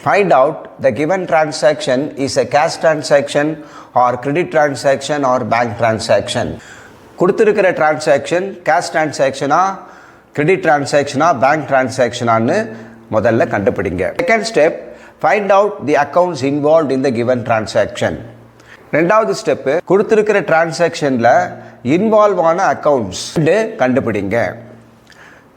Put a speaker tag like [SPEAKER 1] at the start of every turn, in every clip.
[SPEAKER 1] Find out the given transaction is a cash transaction or credit transaction or bank transaction. கொடுத்திருக்கிற transaction cash transaction credit transaction bank transaction னு முதல்ல கண்டுபிடிங்க. Second step, find out the accounts involved in the given transaction. ரெண்டாவது step, கொடுத்திருக்கிற டிரான்சாக்ஷன்ல involve ஆன accounts கண்டுபிடிங்க.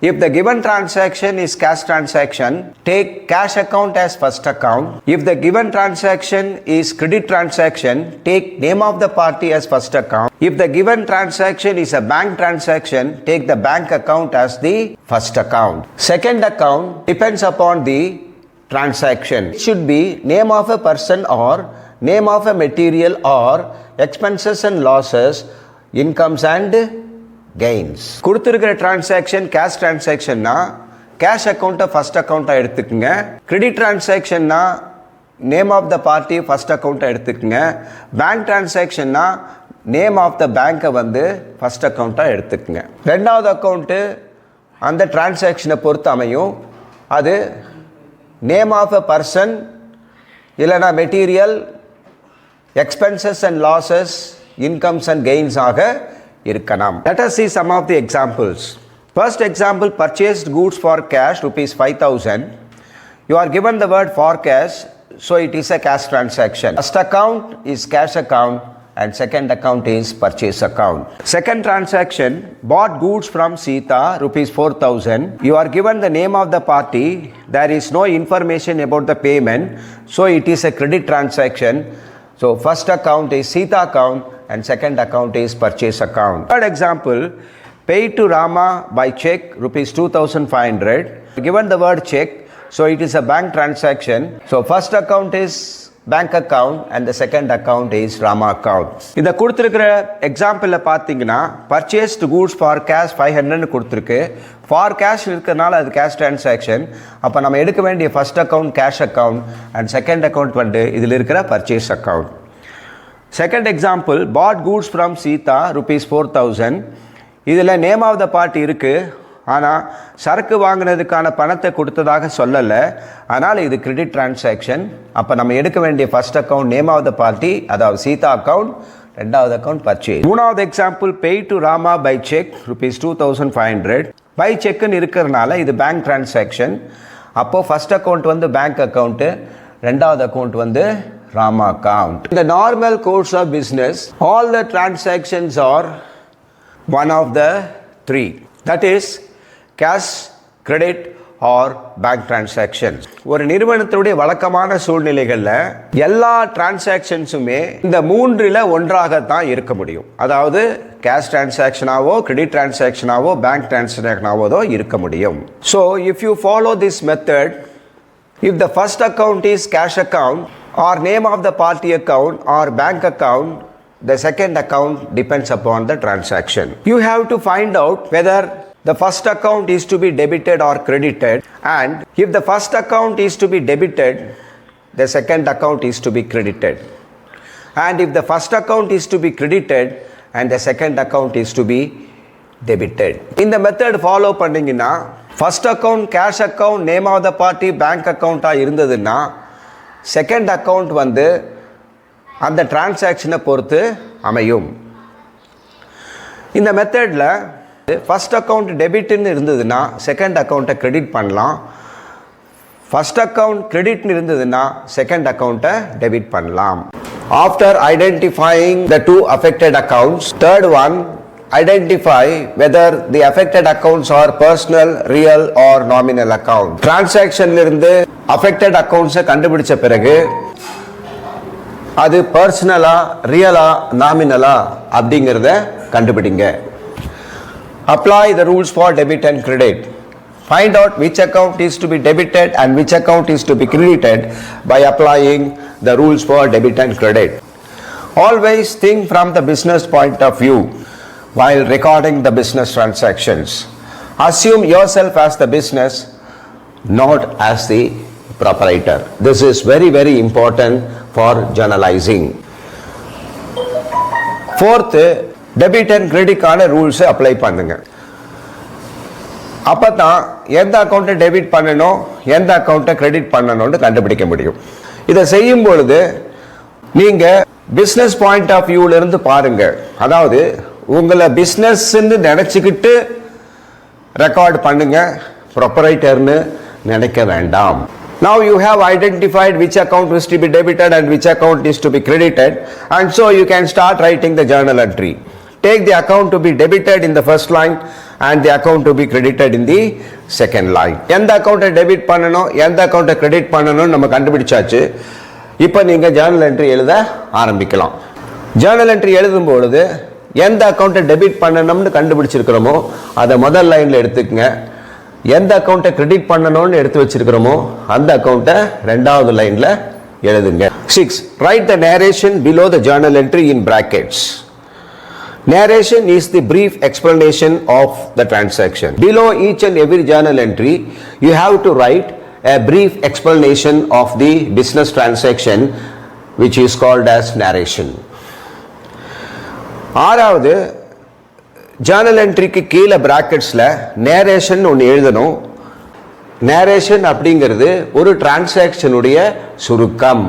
[SPEAKER 1] If the given transaction is cash transaction, take cash account as first account. If the given transaction is credit transaction, take name of the party as first account. If the given transaction is a bank transaction, take the bank account as the first account. Second account depends upon the transaction. It should be name of a person or name of a material or expenses and losses, incomes and gains. கொடுத்திருக்கிற transaction cash டிரான்சாக்ஷன்னா cash அக்கௌண்ட்டை first அக்கௌண்ட்டாக எடுத்துக்கங்க. Credit டிரான்சாக்ஷன்னா name of the party first அக்கௌண்ட்டாக எடுத்துக்கங்க. Bank டிரான்சாக்ஷன்னா name of the பேங்க்கை வந்து ஃபர்ஸ்ட் அக்கௌண்ட்டாக எடுத்துக்கங்க. ரெண்டாவது அக்கௌண்ட்டு அந்த டிரான்சாக்ஷனை பொறுத்து அமையும். அது நேம் ஆஃப் அ பர்சன் இல்லைனா material, expenses and losses, incomes and gains ஆக இருக்கலாம். Let us see some of the examples. First example, purchased goods for cash rupees 5,000. You are given the word for cash, so it is a cash transaction. First account is cash account and second account is purchase account. Second transaction, bought goods from Sita rupees 4,000. You are given the name of the party. There is no information about the payment, so it is a credit transaction. So first account is Sita account and second account is purchase account. Third example, paid to Rama by check rupees 2,500. Given the word check, so it is a bank transaction. So first account is bank account and the second account is Rama account. இந்த கொடுத்திருக்கிற எக்ஸாம்பிள்ல பாத்தீங்கன்னா purchased goods for cash 500 கொடுத்திருக்கு. for cash இருக்கறனால அது cash transaction. அப்ப நம்ம எடுக்க வேண்டிய first account cash account and second account வந்து இதில இருக்கிற purchase account. Second example, bought goods from Sita rupees 4,000. இதில் நேம் ஆஃப் த பார்ட்டி இருக்குது, ஆனால் சரக்கு வாங்கினதுக்கான பணத்தை கொடுத்ததாக சொல்லலை. அதனால் இது கிரெடிட் டிரான்சாக்ஷன். அப்போ நம்ம எடுக்க வேண்டிய first account name of the party, அதாவது சீதா அக்கௌண்ட். ரெண்டாவது அக்கௌண்ட் பர்ச்சேஸ். மூணாவது example, pay to Rama by check rupees 2,500. By செக்குன்னு இருக்கிறதுனால இது பேங்க் டிரான்சாக்ஷன். அப்போது ஃபர்ஸ்ட் அக்கௌண்ட் வந்து பேங்க் அக்கௌண்ட்டு, ரெண்டாவது அக்கௌண்ட் வந்து Rama account. In the normal course of business, all the transactions are one of the three. That is cash, credit or bank transactions. ஒரு நிறுவனத்துடைய வழக்கமான சூழ்நிலைகளில் எல்லா டிரான்சாக்ஷன்ஸுமே இந்த மூன்றில் ஒன்றாகத்தான் இருக்க முடியும். அதாவது கேஷ் டிரான்சாக்ஷனாவோ, கிரெடிட் டிரான்சாக்ஷனாவோ, பேங்க் டிரான்சாக்ஷனாவோ இருக்க முடியும். So if you follow this method, if the first account is cash account or name of the party account or bank account, the second account depends upon the transaction. You have to find out whether the first account is to be debited or credited, and if the first account is to be debited, the second account is to be credited, and if the first account is to be credited and the second account is to be debited. In the method follow பண்ணீங்கன்னா first account cash account name of the party bank account இருந்ததுன்னா second account வந்து அந்த டிரான்சாக்ஷனை பொறுத்து அமையும். இந்த மெத்தடில் first account டெபிட்னு இருந்ததுன்னா second அக்கௌண்ட்டை கிரெடிட் பண்ணலாம். ஃபர்ஸ்ட் அக்கௌண்ட் கிரெடிட்னு இருந்ததுன்னா செகண்ட் அக்கௌண்ட்டை டெபிட் பண்ணலாம். After identifying the two affected accounts, third one, identify whether the affected accounts are personal, real or nominal account. டிரான்சாக்ஷன்ல இருந்து affected accounts கண்டுபிடிச்ச பிறகு அது பர்சனலா, ரியலா, நாமினலா அப்படிங்கறத கண்டுபிடிங்க. Apply the rules for debit and credit. Find out which account is to be debited and which account is to be credited by applying the rules for debit and credit. Always think from the business point of view while recording the business transactions. Assume yourself as the business, not as the proprietor. This is very, very important for journalizing. Fourth, debit and credit கான rules apply பண்ணுங்க. அப்போ தான் எந்த அக்கௌண்ட்டை debit பண்ணணும் எந்த அக்கௌண்ட்டை credit பண்ணணும்னு கண்டுபிடிக்க முடியும். இதை செய்யும் பொழுது நீங்கள் பிஸ்னஸ் பாயிண்ட் ஆஃப் வியூவிலிருந்து பாருங்கள். அதாவது உங்களை பிஸ்னஸ்ன்னு நினச்சிக்கிட்டு ரெக்கார்ட் பண்ணுங்க, ப்ரொப்பரைட்டர்னு நினைக்க வேண்டாம். Now you have identified which account is to be debited and which account is to be credited, and so you can start writing the journal entry. Take the account to be debited in the first line and the account to be credited in the second line. எந்த அக்கௌண்ட்டை debit பண்ணணும் எந்த அக்கௌண்ட்டை credit பண்ணணும்னு நம்ம கண்டுபிடிச்சாச்சு. இப்போ நீங்கள் ஜேர்னல் என்ட்ரி எழுத ஆரம்பிக்கலாம். ஜேர்னல் என்ட்ரி எழுதும் பொழுது எந்த அக்கௌண்ட்டை டெபிட் பண்ணணும்னு கண்டுபிடிச்சிருக்கிறோமோ அதை முதல் லைனில் எடுத்துக்கங்க. எந்த அக்கௌண்ட்டை கிரெடிட் பண்ணணும்னு எடுத்து வச்சிருக்கிறோமோ அந்த அக்கௌண்ட்டை ரெண்டாவது லைனில் எழுதுங்க. 6. Write the narration below the journal entry in brackets. Narration is the brief explanation of the transaction. Below each and every journal entry, you have to write a brief explanation of the business transaction, which is called as narration. ஆறாவது, Journal என்ட்ரிக்கு கீழே பிராக்கெட்ஸில் narration ஒன்று எழுதணும். Narration அப்படிங்கிறது ஒரு டிரான்சாக்ஷனுடைய சுருக்கம்.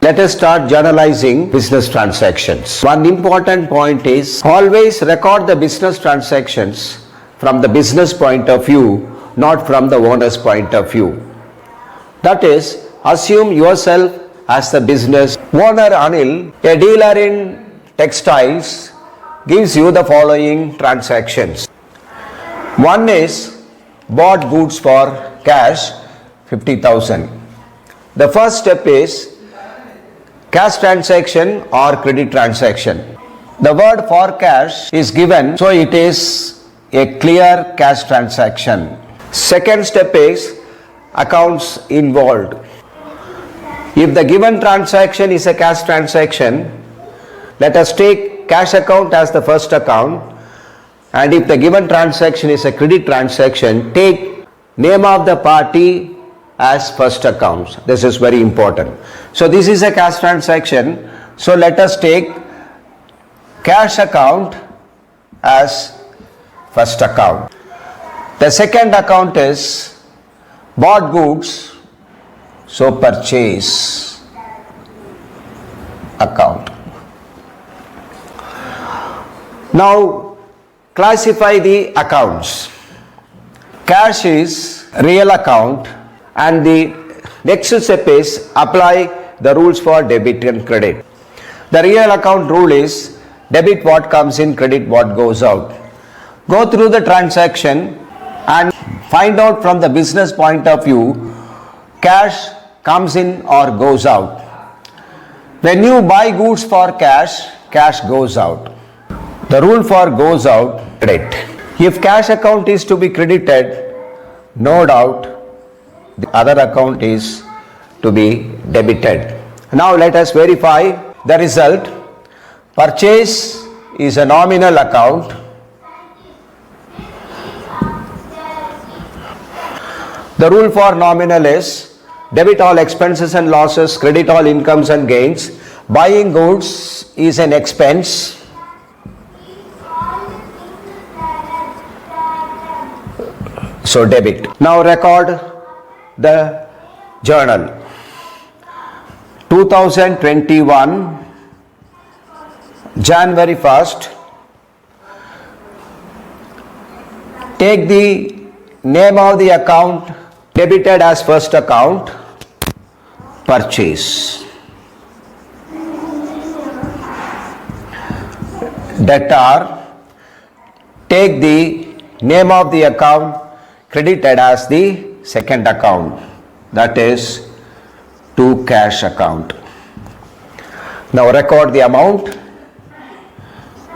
[SPEAKER 1] Let us start journalizing business transactions. One important point is always record the business transactions from the business point of view, not from the owner's point of view. That is, assume yourself as the business owner. Anil, a dealer in textiles, gives you the following transactions. One is bought goods for cash 50,000. The first step is cash transaction or credit transaction. The word for cash is given, so it is a clear cash transaction. Second step is accounts involved. If the given transaction is a cash transaction, let us take cash account as the first account, and if the given transaction is a credit transaction, take name of the party as first account. This is very important. So this is a cash transaction, so let us take cash account as first account. The second account is bought goods, so purchase account. Now classify the accounts. Cash is real account, and the next step is apply the rules for debit and credit. The real account rule is debit what comes in, credit what goes out. Go through the transaction and find out from the business point of view, cash comes in or goes out. When you buy goods for cash, cash goes out. The rule for goes out, credit. If cash account is to be credited, no doubt the other account is to be debited. Now let us verify the result. Purchase is a nominal account. The rule for nominal is debit all expenses and losses, credit all incomes and gains. Buying goods is an expense. So debit. Now record the journal. 2021 January 1st. Take the name of the account debited as first account, purchase. Debtor, take the name of the account credited as the second account, that is to cash account. Now record the amount,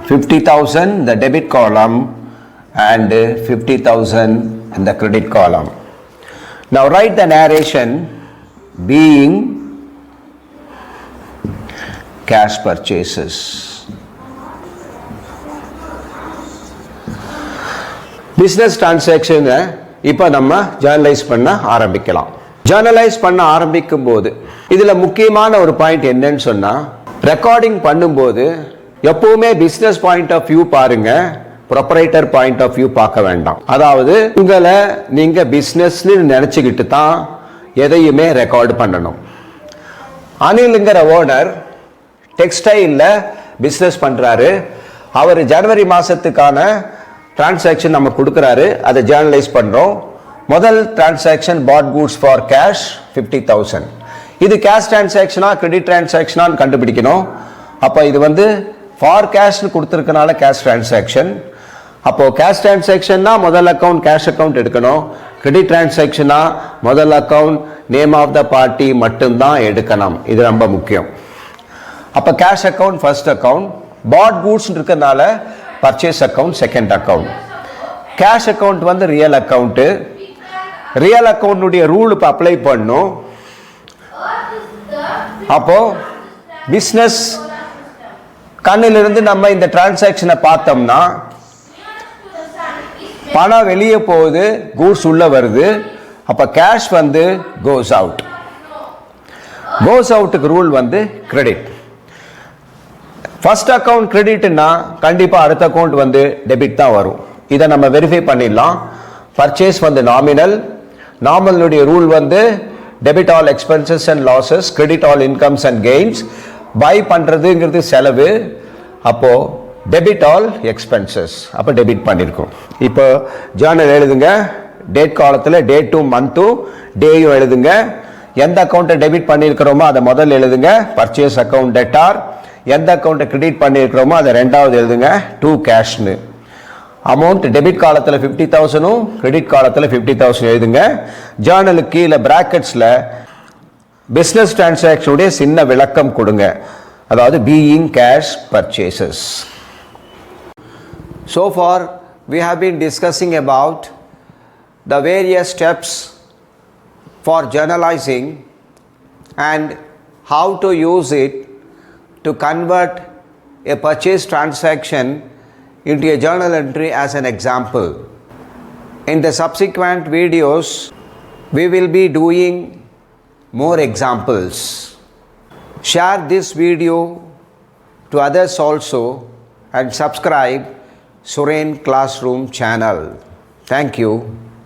[SPEAKER 1] 50,000 the debit column and 50,000 in the credit column. Now write the narration being cash purchases. Business டிரான்சாக்ஷனை இப்போ நம்ம ஜேர்னலைஸ் பண்ண ஆரம்பிக்கலாம். ஜேர்னலைஸ் பண்ண ஆரம்பிக்கும் போது இதில் முக்கியமான ஒரு பாயிண்ட் என்னன்னு சொன்னால், ரெக்கார்டிங் பண்ணும்போது எப்போவுமே பிஸ்னஸ் பாயிண்ட் ஆஃப் வியூ பாருங்க, ப்ரொப்ரைட்டர் பாயிண்ட் ஆஃப் வியூ பார்க்க வேண்டாம். அதாவது உங்களை நீங்க பிஸ்னஸ்னு நினச்சிக்கிட்டு தான் எதையுமே ரெக்கார்டு பண்ணணும். அனில்ங்கிற ஓனர் டெக்ஸ்டைலில் பிஸ்னஸ் பண்ணுறாரு. அவர் ஜனவரி மாதத்துக்கான டிரான்சாக்ஷன் நம்ம கொடுக்குறாரு, அதை ஜேர்னலைஸ் பண்ணுறோம். முதல் transaction bought goods for cash 50,000. இது கேஷ் டிரான்சாக்ஷனா கிரெடிட் டிரான்சாக்ஷனான்னு கண்டுபிடிக்கணும். அப்போ இது வந்து ஃபார் கேஷ்னு கொடுத்துருக்கனால கேஷ் டிரான்சாக்ஷன். அப்போது கேஷ் டிரான்சாக்ஷன்னா முதல் அக்கௌண்ட் கேஷ் அக்கௌண்ட் எடுக்கணும். கிரெடிட் டிரான்சாக்ஷனா முதல் account name of the party மட்டும்தான் எடுக்கணும். இது ரொம்ப முக்கியம். அப்போ cash account first account, bought goods இருக்கிறதுனால purchase account second account. Cash account வந்து ரியல் அக்கௌண்ட்டு. ரியல் அக்கௌண்ட்டுடைய ரூல் இப்போ அப்ளை பண்ணும். அப்போ பிஸ்னஸ் கண்ணிலிருந்து நம்ம இந்த டிரான்சாக்ஷனை பார்த்தோம்னா பணம் வெளியே போகுது, கூட்ஸ் உள்ள வருது. அப்போ கேஷ் வந்து கோஸ் அவுட். கோஸ் அவுட்டுக்கு ரூல் வந்து கிரெடிட். ஃபர்ஸ்ட் அக்கௌண்ட் கிரெடிட்னா கண்டிப்பாக அடுத்த அக்கௌண்ட் வந்து டெபிட் தான் வரும். இதை நம்ம வெரிஃபை பண்ணிடலாம். பர்ச்சேஸ் வந்து நாமினல். நாமினலுடைய ரூல் வந்து debit all expenses and losses, credit all incomes and gains. Buy பண்ணுறதுங்கிறது செலவு. அப்போது டெபிட் ஆல் எக்ஸ்பென்சஸ், அப்போ டெபிட் பண்ணியிருக்கோம். இப்போ ஜேர்னல் எழுதுங்க. டேட் காலத்தில் டேட்டும் மந்த்தும் டேயும் எழுதுங்க. எந்த அக்கௌண்ட்டை டெபிட் பண்ணியிருக்கிறோமோ அதை முதல்ல எழுதுங்க, பர்ச்சேஸ் அக்கௌண்ட் டெட்டார். எந்த அக்கௌண்ட்டை கிரெடிட் பண்ணியிருக்கிறோமோ அதை ரெண்டாவது எழுதுங்க, டு கேஷ்னு. அமௌண்ட் டெபிட் காலத்தில் 50,000ம் கிரெடிட் காலத்தில் 50,000 எழுதுங்க. ஜேர்னலுக்கு கீழே பிராக்கெட்ஸில் பிஸ்னஸ் டிரான்சாக்ஷனுடைய சின்ன விளக்கம் கொடுங்க, அதாவது being cash purchases. So far we have been discussing about the various steps for journalizing and how to use it to convert a purchase transaction into a journal entry as an example. In the subsequent videos we will be doing more examples. Share this video to others also and subscribe Suren Classroom channel. Thank you.